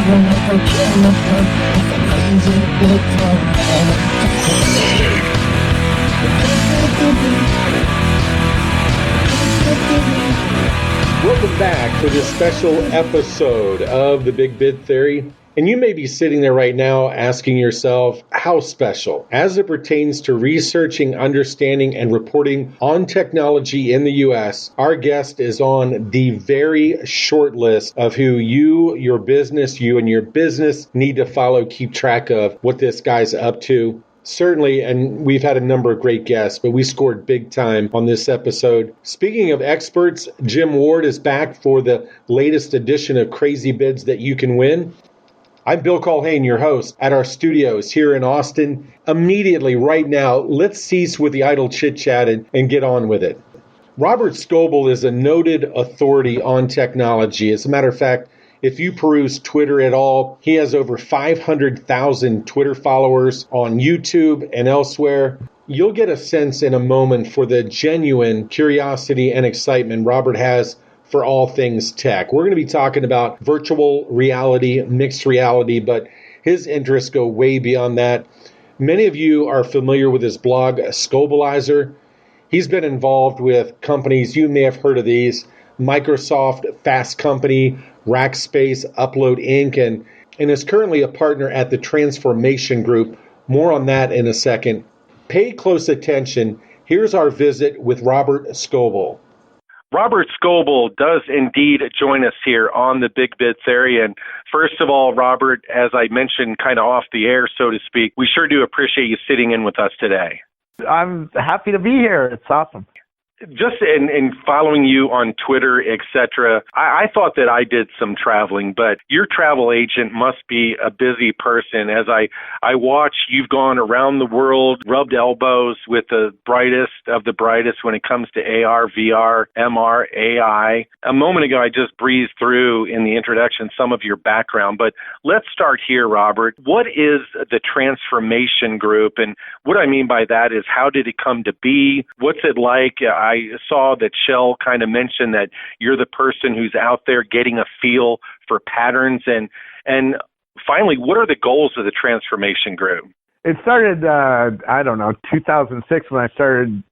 Welcome back to this special episode of The Big Bid Theory. And you may be sitting there right now asking yourself, how special? As it pertains to researching, understanding, and reporting on technology in the U.S., our guest is on the very short list of who you and your business need to follow, keep track of what this guy's up to. Certainly, and we've had a number of great guests, but we scored big time on this episode. Speaking of experts, Jim Ward is back for the latest edition of Crazy Bids That You Can Win. I'm Bill Culhane, your host, at our studios here in Austin. Immediately, right now, let's cease with the idle chit-chat and get on with it. Robert Scoble is a noted authority on technology. As a matter of fact, if you peruse Twitter at all, he has over 500,000 Twitter followers on YouTube and elsewhere. You'll get a sense in a moment for the genuine curiosity and excitement Robert has for all things tech. We're going to be talking about virtual reality, mixed reality, but his interests go way beyond that. Many of you are familiar with his blog, Scobleizer. He's been involved with companies, you may have heard of these, Microsoft, Fast Company, Rackspace, Upload Inc., and is currently a partner at the Transformation Group. More on that in a second. Pay close attention. Here's our visit with Robert Scoble. Robert Scoble does indeed join us here on the Big Bid Theory. And first of all, Robert, as I mentioned kind of off the air, so to speak, we sure do appreciate you sitting in with us today. I'm happy to be here. It's awesome. Just in following you on Twitter, etc., I thought that I did some traveling, but your travel agent must be a busy person. As I watch, you've gone around the world, rubbed elbows with the brightest of the brightest when it comes to AR, VR, MR, AI. A moment ago, I just breezed through in the introduction some of your background, but let's start here, Robert. What is the Transformation Group? And what I mean by that is, how did it come to be? What's it like? I saw that Shell kind of mentioned that you're the person who's out there getting a feel for patterns. And finally, what are the goals of the Transformation Group? It started, 2006 when I started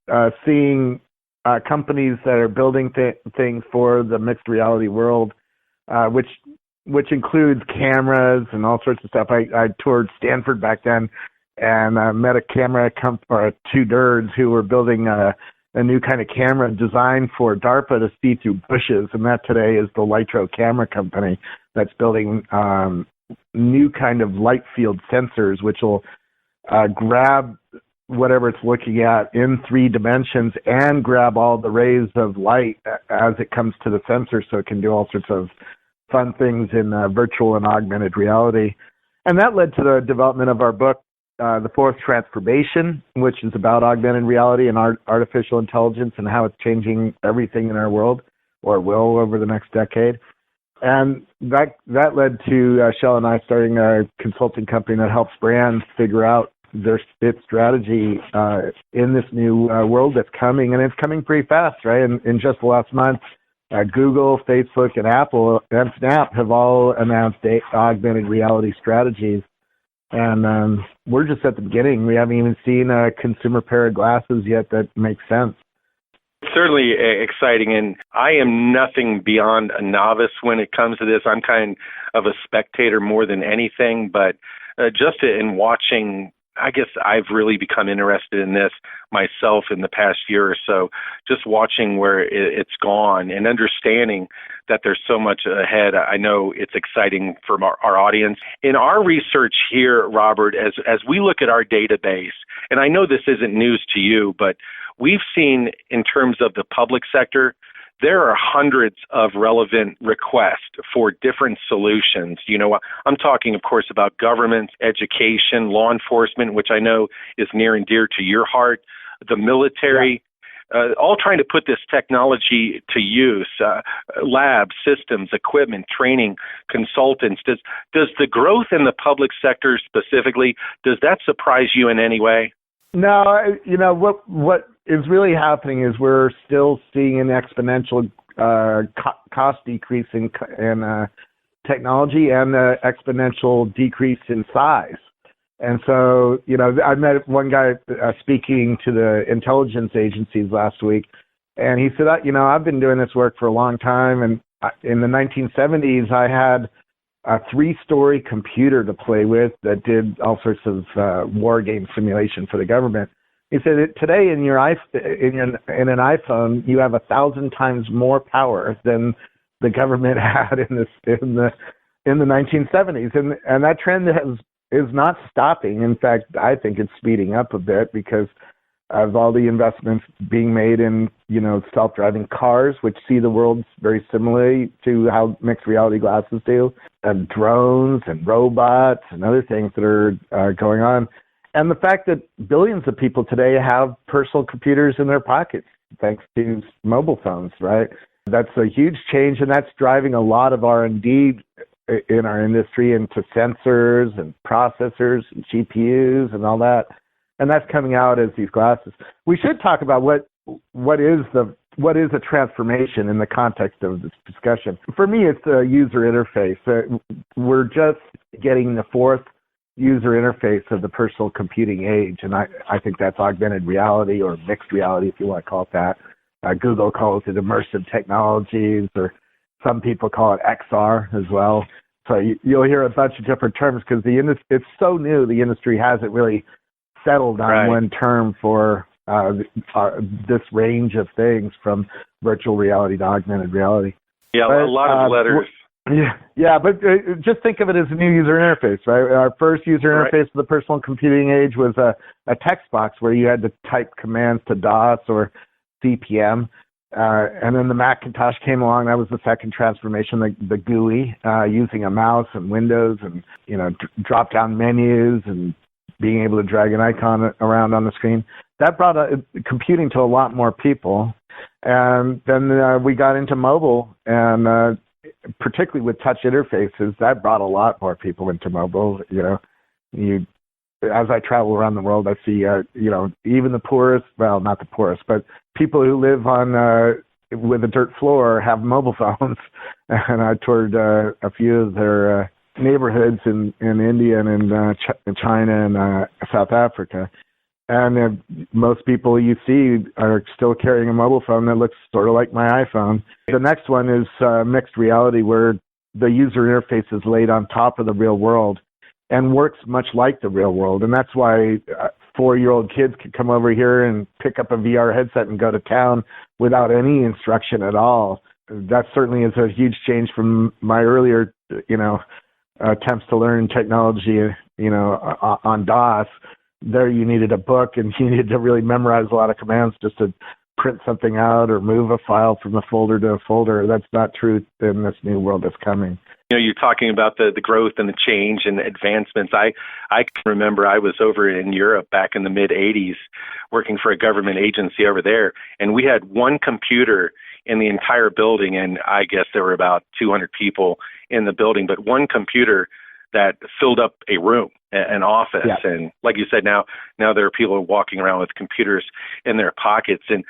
seeing companies that are building things for the mixed reality world, which includes cameras and all sorts of stuff. I toured Stanford back then and met two nerds who were building a new kind of camera designed for DARPA to see through bushes, and that today is the Lytro camera company that's building new kind of light field sensors, which will grab whatever it's looking at in 3 dimensions and grab all the rays of light as it comes to the sensor, so it can do all sorts of fun things in virtual and augmented reality. And that led to the development of our book, The Fourth Transformation, which is about augmented reality and artificial intelligence and how it's changing everything in our world, or will over the next decade. And that led to Shell and I starting a consulting company that helps brands figure out its strategy in this new world that's coming, and it's coming pretty fast, right? In just the last month, Google, Facebook, and Apple and Snap have all announced augmented reality strategies. And we're just at the beginning. We haven't even seen a consumer pair of glasses yet that makes sense. Certainly exciting, and I am nothing beyond a novice when it comes to this. I'm kind of a spectator more than anything, but just in watching, I guess I've really become interested in this myself in the past year or so, just watching where it's gone and understanding that there's so much ahead. I know it's exciting for our audience. In our research here, Robert, as we look at our database, and I know this isn't news to you, but we've seen in terms of the public sector, there are hundreds of relevant requests for different solutions. You know, I'm talking, of course, about government, education, law enforcement, which I know is near and dear to your heart, the military, all trying to put this technology to use, labs, systems, equipment, training, consultants. Does the growth in the public sector specifically, does that surprise you in any way? No, you know, what is really happening is we're still seeing an exponential cost decrease in technology and the exponential decrease in size. And so, I met one guy speaking to the intelligence agencies last week, and he said, I've been doing this work for a long time, and in the 1970s, I had a 3-story computer to play with that did all sorts of war game simulation for the government. He said that today in an iPhone, you have 1,000 times more power than the government had in the 1970s, and that trend is not stopping. In fact, I think it's speeding up a bit because of all the investments being made in, self-driving cars, which see the world very similarly to how mixed reality glasses do, and drones and robots and other things that are going on. And the fact that billions of people today have personal computers in their pockets, thanks to mobile phones, right? That's a huge change, and that's driving a lot of R&D in our industry into sensors and processors and GPUs and all that. And that's coming out as these glasses. We should talk about what is a transformation in the context of this discussion. For me, it's the user interface. We're just getting the fourth user interface of the personal computing age, and I think that's augmented reality or mixed reality, if you want to call it that. Google calls it immersive technologies, or some people call it XR as well. So you'll hear a bunch of different terms because it's so new. The industry hasn't really settled on one term for this range of things, from virtual reality to augmented reality. Yeah, but, a lot of letters. Yeah, but just think of it as a new user interface, right? Our first user interface of the personal computing age was a text box where you had to type commands to DOS or CPM. And then the Macintosh came along. That was the second transformation, the GUI, using a mouse and windows and, drop-down menus and being able to drag an icon around on the screen. That brought computing to a lot more people. And then we got into mobile, and particularly with touch interfaces, that brought a lot more people into mobile. As I travel around the world, I see, even the poorest, well, not the poorest, but people who live on with a dirt floor have mobile phones. And I toured a few of their neighborhoods in India and in China and South Africa. And most people you see are still carrying a mobile phone that looks sort of like my iPhone. The next one is mixed reality, where the user interface is laid on top of the real world and works much like the real world. And that's why 4-year-old kids can come over here and pick up a VR headset and go to town without any instruction at all. That certainly is a huge change from my earlier, attempts to learn technology, on DOS. There you needed a book, and you needed to really memorize a lot of commands just to print something out or move a file from a folder to a folder. That's not true in this new world that's coming. You're talking about the growth and the change and advancements. I can remember I was over in Europe back in the mid-'80s working for a government agency over there, and we had one computer in the entire building, and I guess there were about 200 people in the building, but one computer that filled up a room, an office. Yeah. And like you said, now there are people walking around with computers in their pockets. And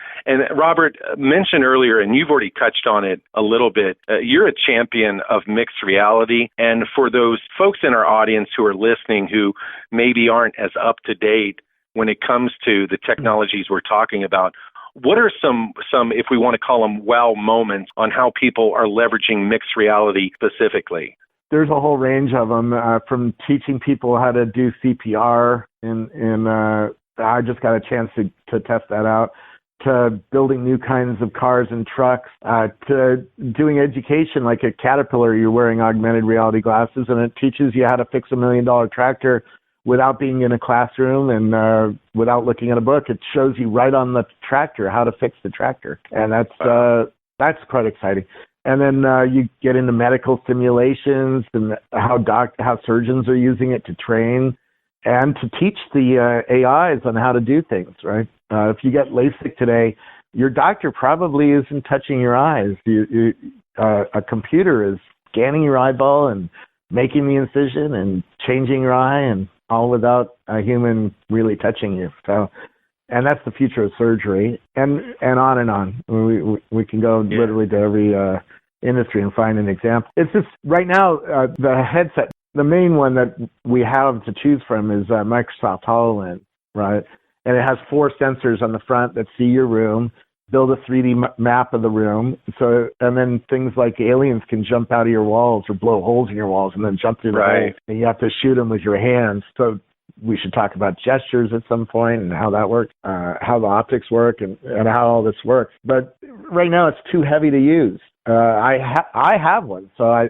Robert mentioned earlier, and you've already touched on it a little bit, you're a champion of mixed reality. And for those folks in our audience who are listening who maybe aren't as up to date when it comes to the technologies we're talking about, what are some, if we want to call them wow moments, on how people are leveraging mixed reality specifically? There's a whole range of them, from teaching people how to do CPR, and I just got a chance to test that out, to building new kinds of cars and trucks, to doing education like at Caterpillar. You're wearing augmented reality glasses, and it teaches you how to fix $1 million tractor without being in a classroom and without looking at a book. It shows you right on the tractor how to fix the tractor, and that's quite exciting. And then you get into medical simulations and how surgeons are using it to train and to teach the AIs on how to do things, right? If you get LASIK today, your doctor probably isn't touching your eyes. A computer is scanning your eyeball and making the incision and changing your eye, and all without a human really touching you. So, and that's the future of surgery, and on and on. We can go literally to industry and find an example. It's just right now, the headset, the main one that we have to choose from is Microsoft HoloLens, right? And it has 4 sensors on the front that see your room, build a 3D map of the room. So, and then things like aliens can jump out of your walls or blow holes in your walls and then jump through the holes, and you have to shoot them with your hands. So we should talk about gestures at some point and how that works, how the optics work, and how all this works. But right now it's too heavy to use. I have one, so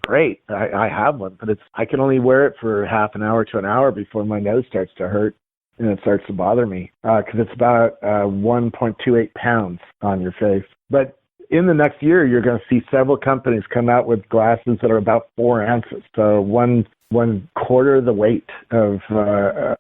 great. I have one, but I can only wear it for half an hour to an hour before my nose starts to hurt and it starts to bother me, because it's about 1.28 pounds on your face. But in the next year, you're going to see several companies come out with glasses that are about 4 ounces, so one quarter the weight of a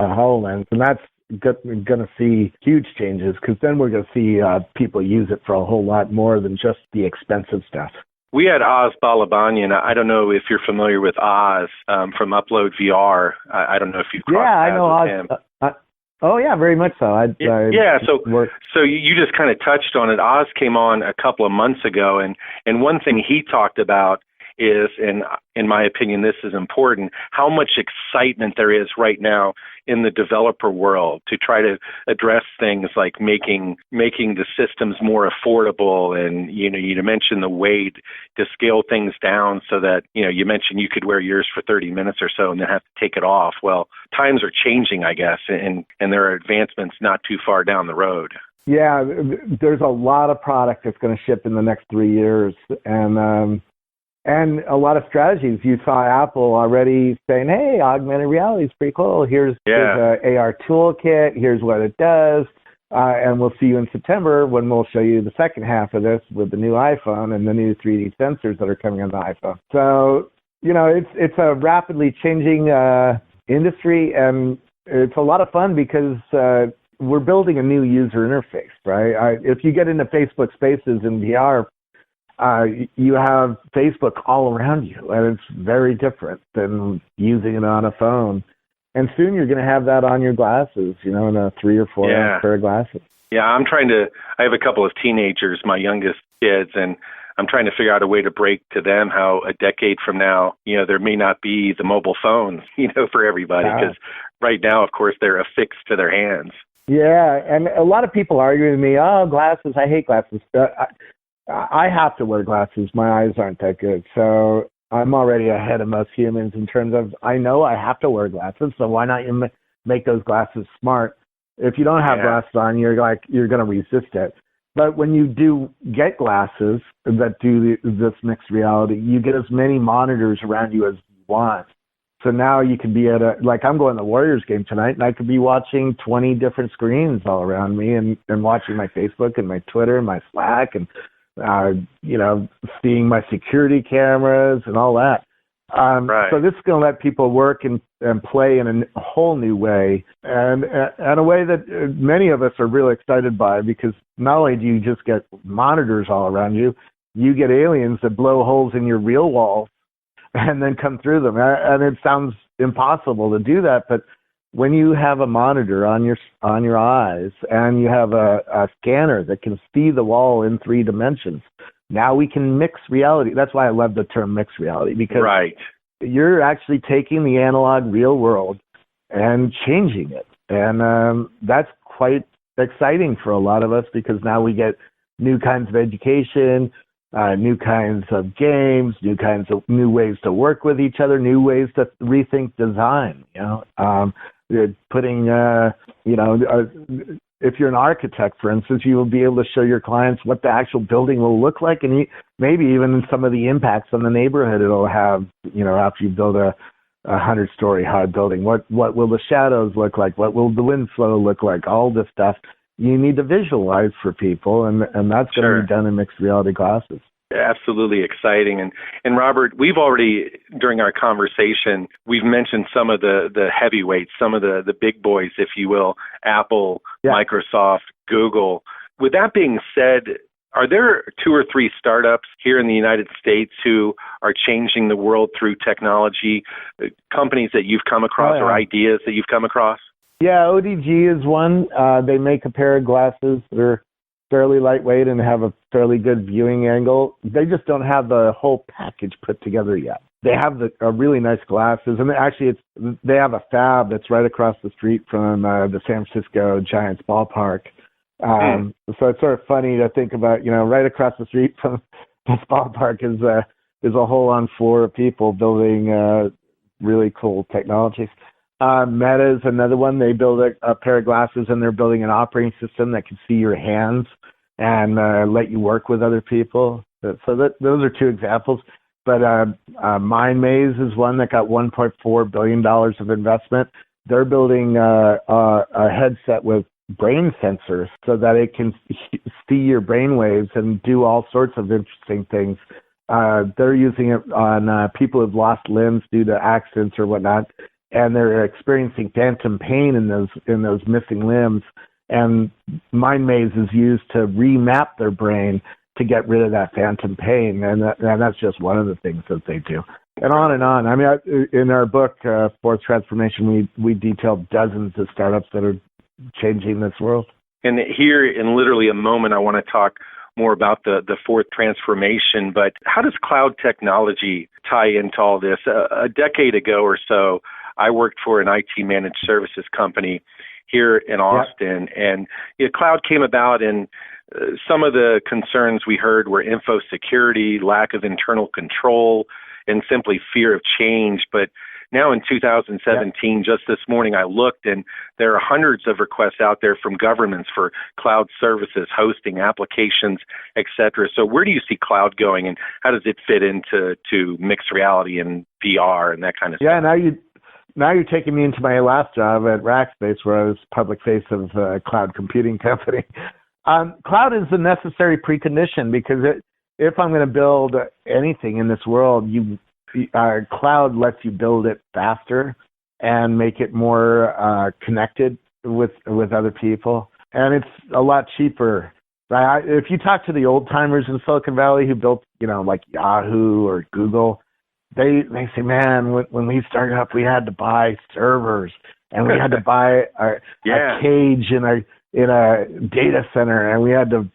HoloLens, and that's going to see huge changes, because then we're going to see people use it for a whole lot more than just the expensive stuff. We had Oz Balabanyan. I don't know if you're familiar with Oz from Upload VR. I don't know if you've crossed paths I know with Oz. him. Oh, yeah, very much so. So you just kind of touched on it. Oz came on a couple of months ago, and one thing he talked about is, and in my opinion, this is important, how much excitement there is right now in the developer world to try to address things like making the systems more affordable. And, you mentioned the weight to scale things down so that, you mentioned you could wear yours for 30 minutes or so and then have to take it off. Well, times are changing, I guess, and there are advancements not too far down the road. Yeah, there's a lot of product that's going to ship in the next 3 years. And a lot of strategies. You saw Apple already saying, hey, augmented reality is pretty cool. Here's an AR toolkit. Here's what it does. And we'll see you in September when we'll show you the second half of this with the new iPhone and the new 3D sensors that are coming on the iPhone. So, it's a rapidly changing industry, and it's a lot of fun because we're building a new user interface, right? If you get into Facebook Spaces in VR, you have Facebook all around you, and it's very different than using it on a phone. And soon you're going to have that on your glasses, in a 3 or 4 ounce pair of glasses. Yeah, I have a couple of teenagers, my youngest kids, and I'm trying to figure out a way to break to them how a decade from now, there may not be the mobile phones, for everybody, because right now, of course, they're affixed to their hands. Yeah, and a lot of people argue with me, oh, glasses, I hate glasses. I have to wear glasses. My eyes aren't that good. So I'm already ahead of most humans in terms of, I know I have to wear glasses, so why not make those glasses smart? If you don't have glasses on, you're going to resist it. But when you do get glasses that do this mixed reality, you get as many monitors around you as you want. So now you can be I'm going to the Warriors game tonight, and I could be watching 20 different screens all around me and watching my Facebook and my Twitter and my Slack and seeing my security cameras and all that. So this is going to let people work and play in a whole new way, and a way that many of us are really excited by, because not only do you just get monitors all around you, you get aliens that blow holes in your real walls and then come through them. And it sounds impossible to do that, but when you have a monitor on your eyes and you have a scanner that can see the wall in 3 dimensions, now we can mix reality. That's why I love the term mixed reality, because you're actually taking the analog real world and changing it. And that's quite exciting for a lot of us, because now we get new kinds of education, new kinds of games, new ways to work with each other, new ways to rethink design, putting, if you're an architect, for instance, you will be able to show your clients what the actual building will look like, and maybe even some of the impacts on the neighborhood it'll have, after you build a 100-story high building. What will the shadows look like? What will the wind flow look like? All this stuff you need to visualize for people, and that's going to be done in mixed reality glasses. Absolutely exciting. And Robert, we've already, during our conversation, we've mentioned some of the heavyweights, some of the big boys, if you will, Apple, Microsoft, Google. With that being said, are there 2 or 3 startups here in the United States who are changing the world through technology, companies that you've come across or ideas that you've come across? Yeah, ODG is one. They make a pair of glasses that are fairly lightweight and have a fairly good viewing angle. They just don't have the whole package put together yet. They have really nice glasses, and they have a fab that's right across the street from the San Francisco Giants ballpark. So it's sort of funny to think about, right across the street from this ballpark is a whole floor of people building really cool technologies. Meta is another one. They build a pair of glasses, and they're building an operating system that can see your hands and let you work with other people. So those are two examples. But MindMaze is one that got $1.4 billion of investment. They're building a headset with brain sensors so that it can see your brain waves and do all sorts of interesting things. They're using it on people who've lost limbs due to accidents or whatnot, and they're experiencing phantom pain in those missing limbs. And MindMaze is used to remap their brain to get rid of that phantom pain, and that's just one of the things that they do. And on and on. I mean, in our book, Fourth Transformation, we detailed dozens of startups that are changing this world. And here, in literally a moment, I want to talk more about the fourth transformation, but how does cloud technology tie into all this? A decade ago or so, I worked for an IT managed services company here in Austin, and cloud came about, and some of the concerns we heard were info security, lack of internal control, and simply fear of change. But now in 2017, just this morning, I looked, and there are hundreds of requests out there from governments for cloud services, hosting, applications, et cetera. So where do you see cloud going, and how does it fit into mixed reality and VR and that kind of stuff? Yeah, now you're taking me into my last job at Rackspace, where I was public face of a cloud computing company. Cloud is a necessary precondition, because if I'm going to build anything in this world, cloud lets you build it faster and make it more connected with other people, and it's a lot cheaper. Right? If you talk to the old timers in Silicon Valley who built, like Yahoo or Google, they say, man, when we started up, we had to buy servers, and we had to buy a cage in a data center, and we had to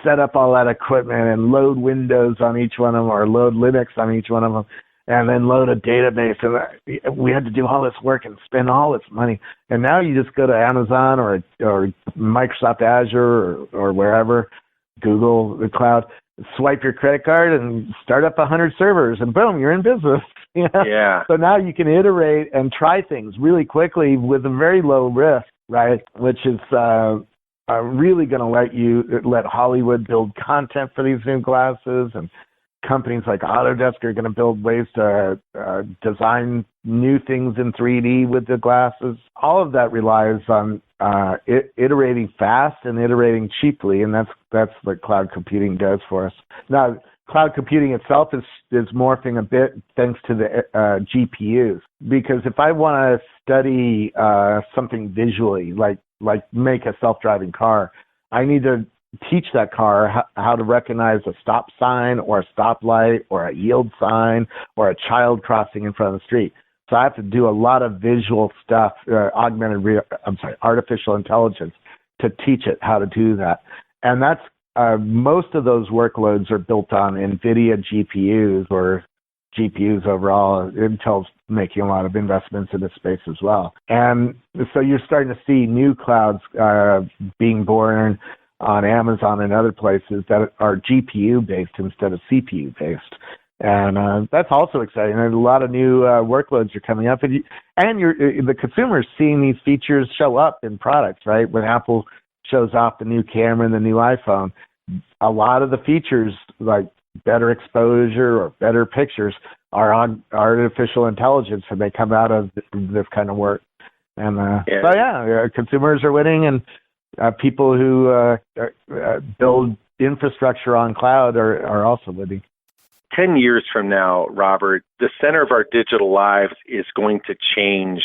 set up all that equipment and load Windows on each one of them, or load Linux on each one of them, and then load a database. And we had to do all this work and spend all this money. And now you just go to Amazon or Microsoft Azure or wherever, Google, the cloud, swipe your credit card and start up 100 servers, and boom, you're in business. Yeah. So now you can iterate and try things really quickly with a very low risk, right? Which is really going to let Hollywood build content for these new glasses, and companies like Autodesk are going to build ways to design new things in 3D with the glasses. All of that relies on iterating fast and iterating cheaply, and that's what cloud computing does for us. Now, cloud computing itself is morphing a bit thanks to the GPUs, because if I want to study something visually, like make a self-driving car, I need to teach that car how to recognize a stop sign or a stoplight or a yield sign or a child crossing in front of the street. So I have to do a lot of visual stuff, artificial intelligence, to teach it how to do that. And that's most of those workloads are built on NVIDIA GPUs, or GPUs overall. Intel's making a lot of investments in this space as well. And so you're starting to see new clouds being born on Amazon and other places that are GPU-based instead of CPU-based. And that's also exciting. There's a lot of new workloads are coming up. And the consumer's seeing these features show up in products, right? When Apple shows off the new camera and the new iPhone, a lot of the features, like better exposure or better pictures, are on artificial intelligence, and they come out of this kind of work. And consumers are winning, and people who build infrastructure on cloud are also winning. 10 years from now, Robert, the center of our digital lives is going to change.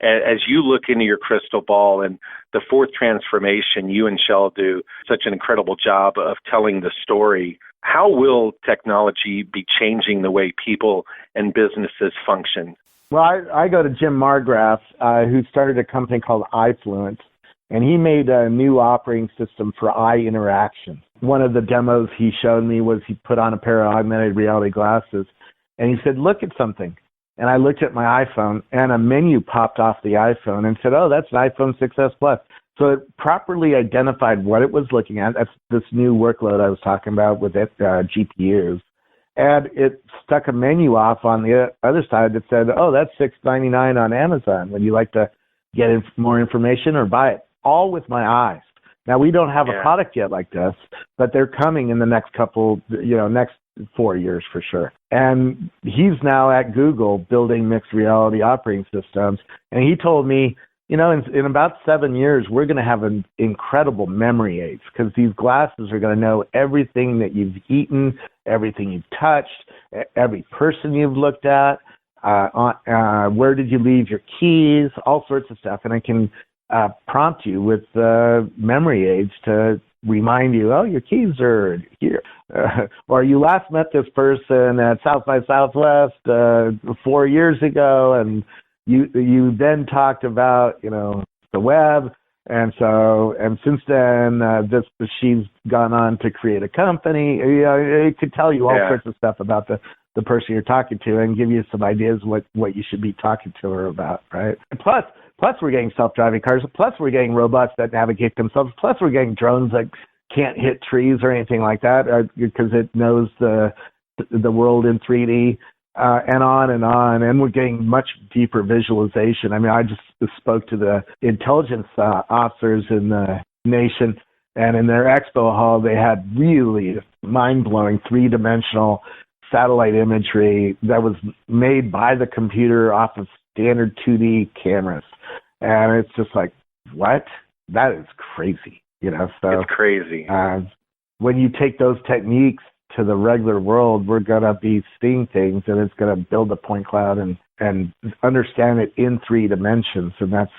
As you look into your crystal ball, and the fourth transformation, you and Shell do such an incredible job of telling the story. How will technology be changing the way people and businesses function? Well, I go to Jim Margraff, who started a company called iFluence, and he made a new operating system for eye interaction. One of the demos he showed me was he put on a pair of augmented reality glasses, and he said, look at something. And I looked at my iPhone, and a menu popped off the iPhone and said, oh, that's an iPhone 6S Plus. So it properly identified what it was looking at. That's this new workload I was talking about with GPUs. And it stuck a menu off on the other side that said, oh, that's $6.99 on Amazon. Would you like to get more information or buy it? All with my eyes. Now, we don't have a product yet like this, but they're coming in the next next 4 years for sure. And he's now at Google building mixed reality operating systems. And he told me, in about 7 years, we're going to have an incredible memory aids because these glasses are going to know everything that you've eaten, everything you've touched, every person you've looked at, where did you leave your keys, all sorts of stuff. And I can prompt you with memory aids to remind you, oh, your keys are here. Or you last met this person at South by Southwest 4 years ago, and you then talked about, the web. And since then, she's gone on to create a company. It could tell you all sorts of stuff about the person you're talking to and give you some ideas what you should be talking to her about, right? And plus we're getting self-driving cars. Plus we're getting robots that navigate themselves. Plus we're getting drones that can't hit trees or anything like that because it knows the world in 3D. And on and on. And we're getting much deeper visualization. I mean, I just spoke to the intelligence officers in the nation, and in their expo hall, they had really mind-blowing three-dimensional satellite imagery that was made by the computer off of standard 2D cameras. And it's just like, what? That is crazy, So it's crazy. When you take those techniques to the regular world, we're going to be seeing things, and it's going to build a point cloud and understand it in 3 dimensions, and that's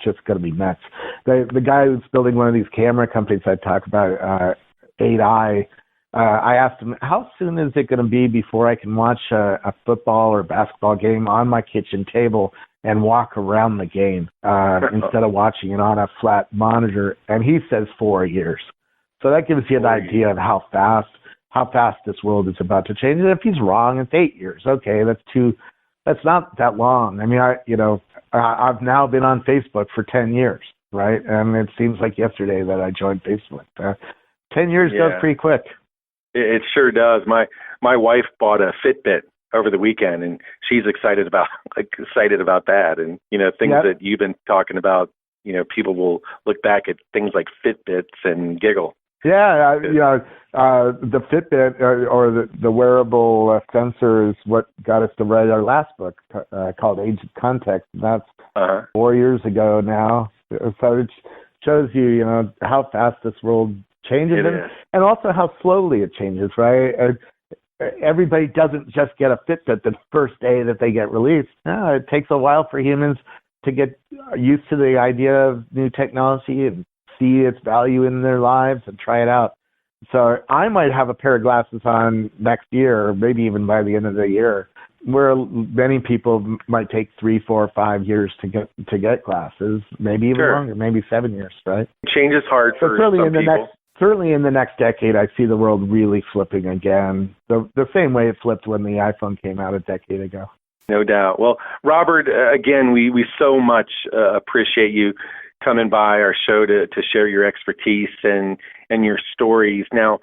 just going to be nuts. The guy who's building one of these camera companies I talk about, 8i, I asked him, how soon is it going to be before I can watch a football or basketball game on my kitchen table and walk around the game instead of watching it on a flat monitor? And he says 4 years. So that gives you an idea of how fast this world is about to change. And if he's wrong, it's 8 years. Okay, that's not that long. I mean, I've now been on Facebook for 10 years, right? And it seems like yesterday that I joined Facebook. 10 years goes pretty quick. It sure does. My wife bought a Fitbit over the weekend, and she's excited about that. And things that you've been talking about. People will look back at things like Fitbits and giggle. Yeah, the Fitbit or the wearable sensor is what got us to write our last book called Age of Context. And that's 4 years ago now. So it shows you, how fast this world changes and also how slowly it changes, right? Everybody doesn't just get a Fitbit the first day that they get released. No, it takes a while for humans to get used to the idea of new technology and see its value in their lives and try it out. So I might have a pair of glasses on next year, or maybe even by the end of the year, where many people might take 3, 4, 5 years to get glasses, maybe even longer, maybe 7 years, right? Change is hard for some people. Certainly in the next decade, I see the world really flipping again, the same way it flipped when the iPhone came out a decade ago. No doubt. Well, Robert, again, we so much appreciate you coming by our show to share your expertise and your stories. Now,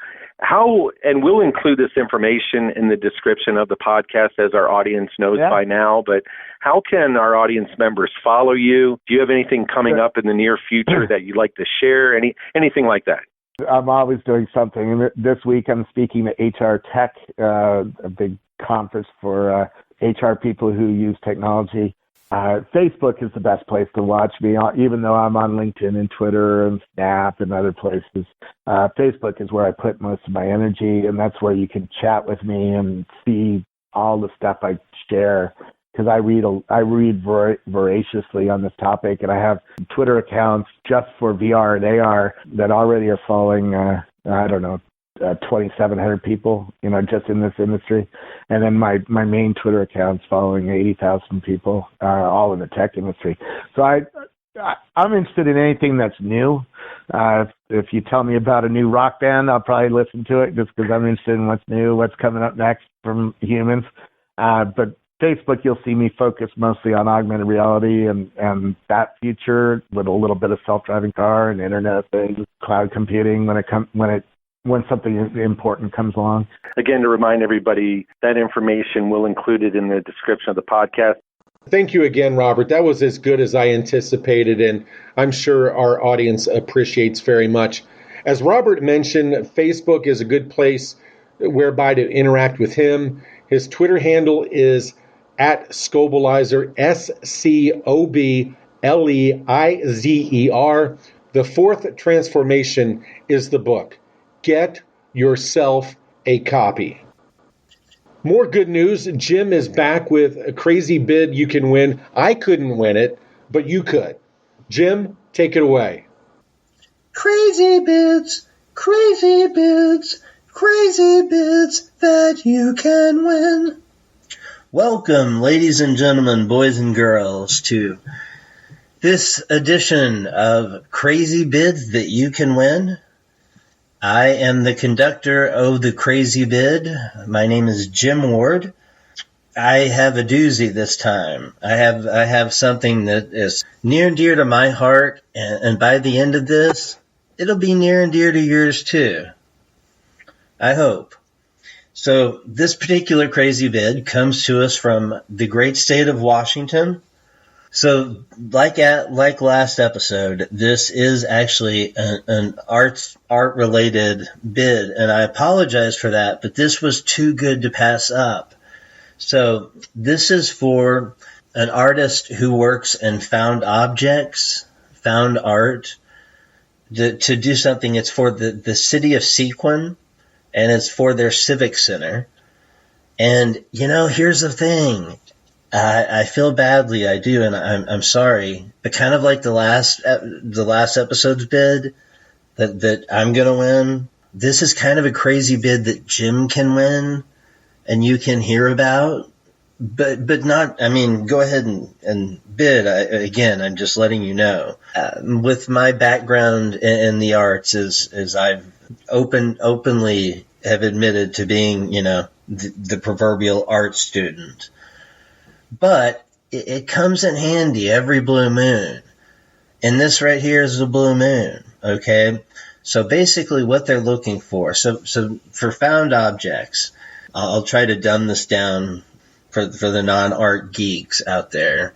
and we'll include this information in the description of the podcast, as our audience knows by now, but how can our audience members follow you? Do you have anything coming up in the near future that you'd like to share? Anything like that? I'm always doing something. And this week I'm speaking to HR Tech, a big conference for HR people who use technology. Facebook is the best place to watch me, even though I'm on LinkedIn and Twitter and Snap and other places. Facebook is where I put most of my energy, and that's where you can chat with me and see all the stuff I share, because I read voraciously on this topic, and I have Twitter accounts just for VR and AR that already are following, 2,700 people, just in this industry. And then my main Twitter account's following 80,000 people, all in the tech industry. So I'm interested in anything that's new. If you tell me about a new rock band, I'll probably listen to it just because I'm interested in what's new, what's coming up next from humans. But Facebook, you'll see me focus mostly on augmented reality and that future with a little bit of self-driving car and Internet of Things, cloud computing when something important comes along. Again, to remind everybody, that information will include it in the description of the podcast. Thank you again, Robert. That was as good as I anticipated, and I'm sure our audience appreciates very much. As Robert mentioned, Facebook is a good place whereby to interact with him. His Twitter handle is @Scobleizer, SCOBLEIZER. The fourth transformation is the book. Get yourself a copy. More good news. Jim is back with a crazy bid you can win. I couldn't win it, but you could. Jim, take it away. Crazy bids, crazy bids, crazy bids that you can win. Welcome, ladies and gentlemen, boys and girls, to this edition of Crazy Bids That You Can Win. I am the conductor of the Crazy Bid. My name is Jim Ward. I have a doozy this time. I have something that is near and dear to my heart, and by the end of this, it'll be near and dear to yours too. I hope. So this particular Crazy Bid comes to us from the great state of Washington. So like last episode, this is actually an art-related bid, and I apologize for that, but this was too good to pass up. So this is for an artist who works in found objects, found art, to do something. It's for the city of Sequin, and it's for their civic center. And, here's the thing. I feel badly, I do, and I'm sorry, but kind of like the last episode's bid that I'm gonna win. This is kind of a crazy bid that Jim can win, and you can hear about, but not. I mean, go ahead and bid. I'm just letting you know. With my background in the arts, as I've openly have admitted to being, the proverbial art student. But it comes in handy every blue moon. And this right here is the blue moon, okay? So basically what they're looking for. So for found objects, I'll try to dumb this down for the non-art geeks out there.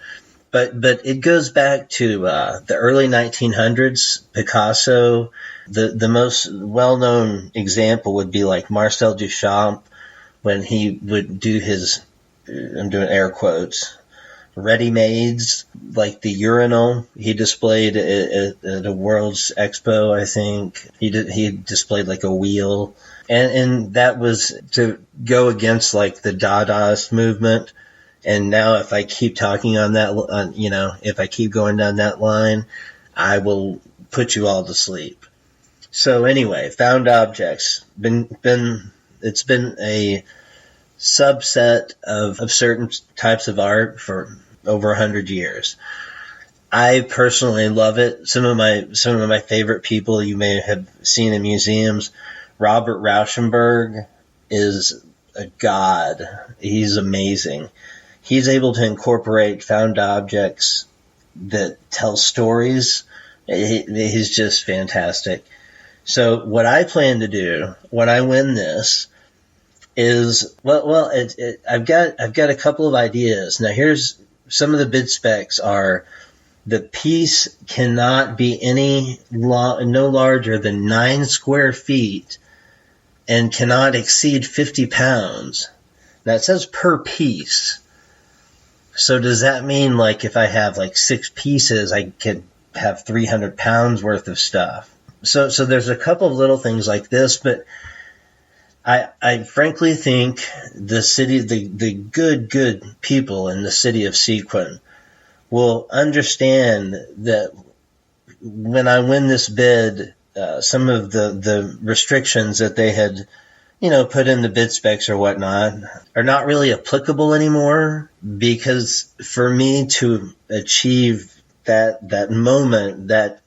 But it goes back to the early 1900s. Picasso, the most well-known example would be like Marcel Duchamp when he would do his, I'm doing air quotes, ready-mades, like the urinal he displayed at a World's Expo, I think. He displayed like a wheel. And that was to go against like the Dadaist movement. And now if I keep talking on that, if I keep going down that line, I will put you all to sleep. So anyway, found objects. It's been a subset of certain types of art for over 100 years. I personally love it. Some of my favorite people you may have seen in museums. Robert Rauschenberg is a god. He's amazing. He's able to incorporate found objects that tell stories. He's just fantastic. So what I plan to do when I win this is, I've got a couple of ideas. Now here's some of the bid specs are: the piece cannot be no larger than 9 square feet and cannot exceed 50 pounds. Now it says per piece. So does that mean like if I have like 6 pieces, I could have 300 pounds worth of stuff? So there's a couple of little things like this, but I frankly think the city, the good people in the city of Sequin will understand that when I win this bid, some of the restrictions that they had, put in the bid specs or whatnot are not really applicable anymore, because for me to achieve that moment, that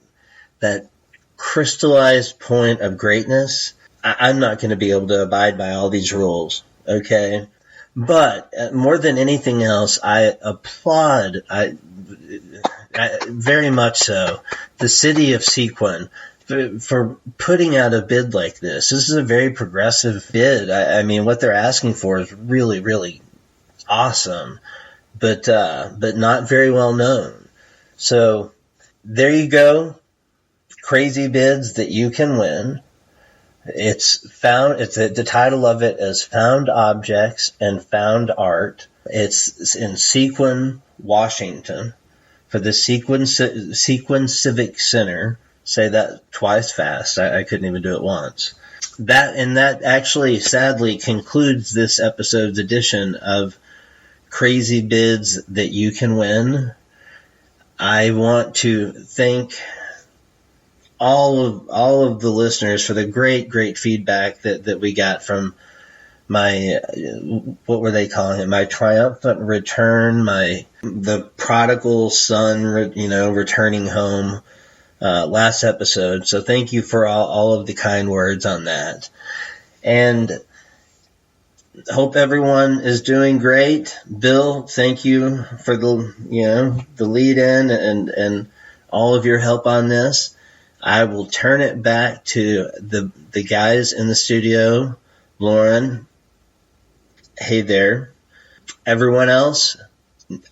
crystallized point of greatness, I'm not going to be able to abide by all these rules, okay? But more than anything else, I applaud, I very much so, the city of Sequin for putting out a bid like this. This is a very progressive bid. I mean, what they're asking for is really, really awesome, but not very well known. So there you go. Crazy bids that you can win. The title of it is Found Objects and Found Art. It's in Sequin, Washington, for the Sequin Civic Center. Say that twice fast. I couldn't even do it once. That actually sadly concludes this episode's edition of Crazy Bids That You Can Win. I want to thank all of the listeners for the great feedback that we got from my, what were they calling it? My triumphant return, the prodigal son, returning home, last episode. So thank you for all of the kind words on that. And hope everyone is doing great. Bill, thank you for the lead in and all of your help on this. I will turn it back to the guys in the studio. Lauren, hey there. Everyone else,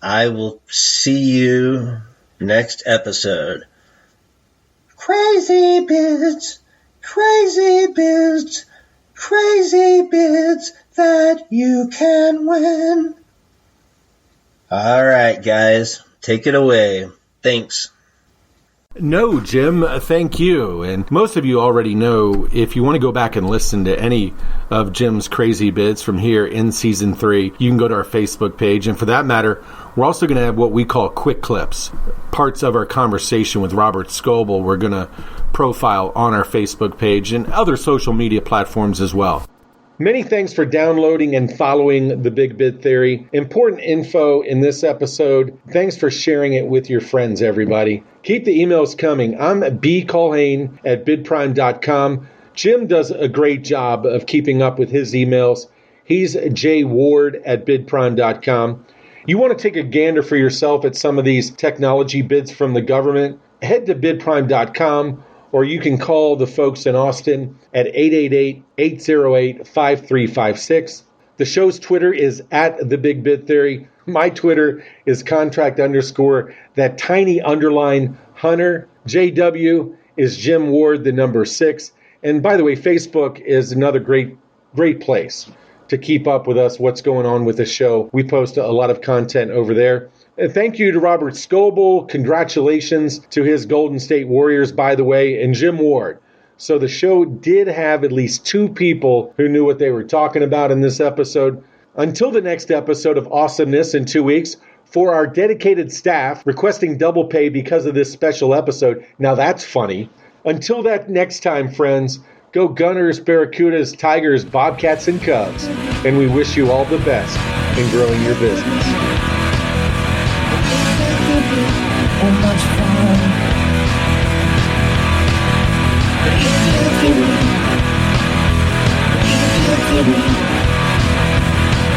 I will see you next episode. Crazy bids, crazy bids, crazy bids that you can win. All right, guys, take it away. Thanks. No, Jim, thank you. And most of you already know, if you want to go back and listen to any of Jim's crazy bids from here in Season 3, you can go to our Facebook page. And for that matter, we're also going to have what we call quick clips, parts of our conversation with Robert Scoble we're going to profile on our Facebook page and other social media platforms as well. Many thanks for downloading and following the Big Bid Theory. Important info in this episode. Thanks for sharing it with your friends, everybody. Keep the emails coming. I'm B. Culhane at bidprime.com. Jim does a great job of keeping up with his emails. He's J. Ward at bidprime.com. You want to take a gander for yourself at some of these technology bids from the government? Head to bidprime.com. Or you can call the folks in Austin at 888-808-5356. The show's Twitter is at The Big Bid Theory. My Twitter is _, that tiny underline Hunter. JW is Jim Ward, the number 6. And by the way, Facebook is another great place to keep up with us, what's going on with the show. We post a lot of content over there. Thank you to Robert Scoble. Congratulations to his Golden State Warriors, by the way, and Jim Ward. So the show did have at least 2 people who knew what they were talking about in this episode. Until the next episode of Awesomeness in 2 weeks, for our dedicated staff requesting double pay because of this special episode. Now that's funny. Until that next time, friends, go Gunners, Barracudas, Tigers, Bobcats, and Cubs. And we wish you all the best in growing your business. And much fun.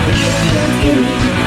Big Bid Theory.